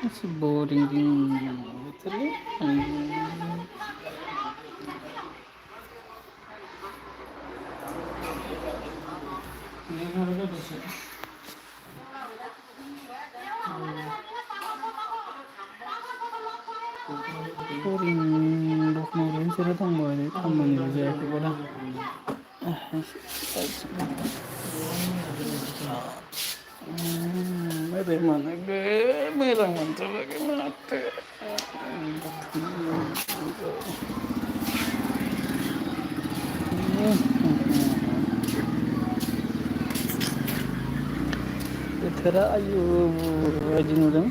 एसे बरिं बोथोरलै बरिं दखानाव जिरायना दंबाय खामानिबो जायाखै बारा ओरै मोनोगो मोजां मोनथाराखै माथो बोथोरा आयु बायदि नुदों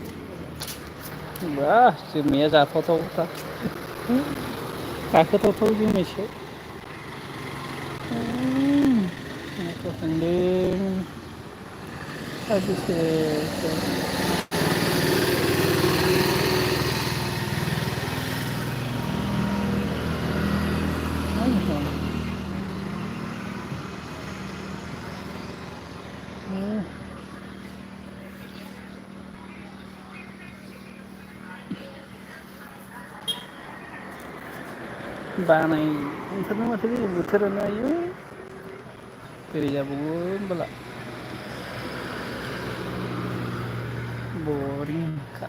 बा जोमैया जाथावथावथार गाखोथावथाव जोमैसो बानाय ओंखारनो माथो बोथोरानो आयु बोरै जाबावगोन बाला बरिंखा